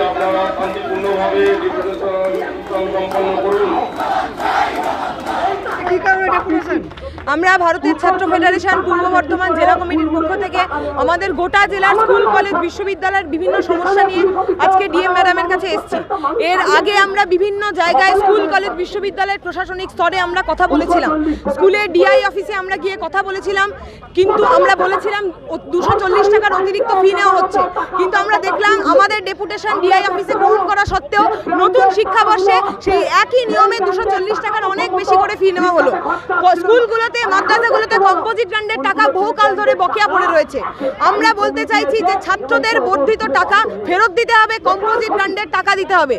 আপনারা শান্তিপূর্ণভাবে সম্পন্ন করুন। আমরা ভারতের ছাত্র ফেডারেশন পূর্ব বর্ধমান জেলা কমিটির পক্ষ থেকে আমাদের গোটা জেলার স্কুল কলেজ বিশ্ববিদ্যালয়ের বিভিন্ন সমস্যা নিয়ে আজকে ডিএম ম্যাডামের কাছে এসেছি। এর আগে আমরা বিভিন্ন জায়গায় স্কুল কলেজ বিশ্ববিদ্যালয়ের প্রশাসনিক স্তরে আমরা কথা বলেছিলাম, স্কুলে ডিআই অফিসে আমরা গিয়ে কথা বলেছিলাম, কিন্তু আমরা বলেছিলাম 240 টাকার অতিরিক্ত ফি নেওয়া হচ্ছে, কিন্তু আমরা দেখলাম আমাদের ডেপুটেশন ডিআই অফিসে গ্রহণ করা সত্ত্বেও নতুন শিক্ষাবর্ষে সেই একই নিয়মে 240 টাকার অনেক বেশি করে ফি নেওয়া হলো। স্কুলগুলোতে মাদ্রাসাগুলোতে কম্পোজিট গ্রান্টের টাকা বহুকাল ধরে বকেয়া পড়ে রয়েছে। আমরা বলতে চাইছি যে ছাত্রদের বর্ধিত টাকা ফেরত দিতে হবে, কম্পোজিট গ্রান্টের টাকা দিতে হবে।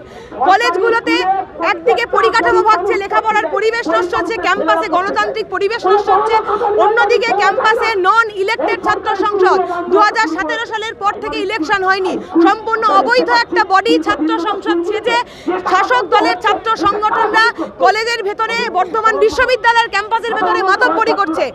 কলেজগুলোতে একদিকে পরিকাঠামো ভাগছে, লেখাপড়ার পরিবেশ নষ্ট হচ্ছে, ক্যাম্পাসে গণতান্ত্রিক পরিবেশ নষ্ট হচ্ছে, অন্যদিকে ক্যাম্পাসে নন ইলেক্টেড ছাত্র সংসদ 2017 সালের পর থেকে ইলেকশন হয়নি, সম্পূর্ণ অবৈধ একটা বডি ছাত্র সংসদ সেজে শাসক দলের ছাত্র সংগঠনরা কলেজের ভেতরে বর্ধমান বিশ্ববিদ্যালয়ের ক্যাম্পাসের ভেতরে মাতব্বরি করছে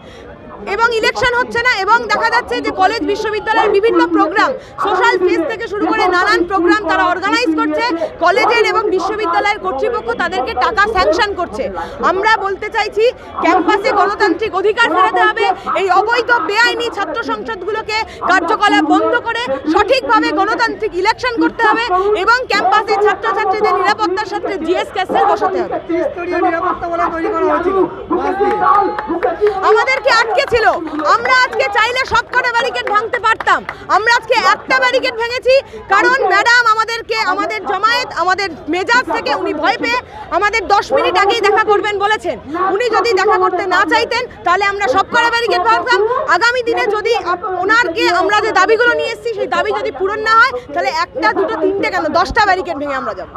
এবং ইলেকশন হচ্ছে না। এবং দেখা যাচ্ছে যে কলেজ বিশ্ববিদ্যালয়ের বিভিন্ন প্রোগ্রাম, সোশ্যাল ফেস থেকে শুরু করে নানান প্রোগ্রাম তারা অর্গানাইজ করছে, কলেজের এবং বিশ্ববিদ্যালয়ের কর্তৃপক্ষ তাদেরকে টাকা স্যাংশন করছে। আমরা বলতে চাইছি ক্যাম্পাসে গণতান্ত্রিক অধিকার ফেরাতে হবে, এই অবৈধ বেআইনি ছাত্র সংসদগুলোকে কার্যকলাপ বন্ধ করে সঠিকভাবে গণতান্ত্রিক ইলেকশন করতে হবে এবং ক্যাম্পাসে ছাত্রছাত্রীদের নিরাপত্তার সাথে জিএস ক্যাসেল বসাতে হবে। আমাদেরকে আটকে ছিল, আমরা আজকে চাইলে সবকটা ব্যারিকেড ভাঙতে পারতাম, আমরা আজকে একটা ব্যারিকেড ভেঙেছি কারণ ম্যাডাম আমাদেরকে, আমাদের জমায়েত, আমাদের মেজাজ থেকে উনি ভয় পেয়ে আমাদের 10 মিনিট আগেই দেখা করবেন বলেছেন। উনি যদি দেখা করতে না চাইতেন তাহলে আমরা সবকটা ব্যারিকেড ভাঙতাম। আগামী দিনে যদি ওনারকে আমরা যে দাবিগুলো নিয়ে এসেছি সেই দাবি যদি পূরণ না হয় তাহলে একটা, দুটো, তিনটে কেন 10টা ব্যারিকেড ভেঙে আমরা যাব।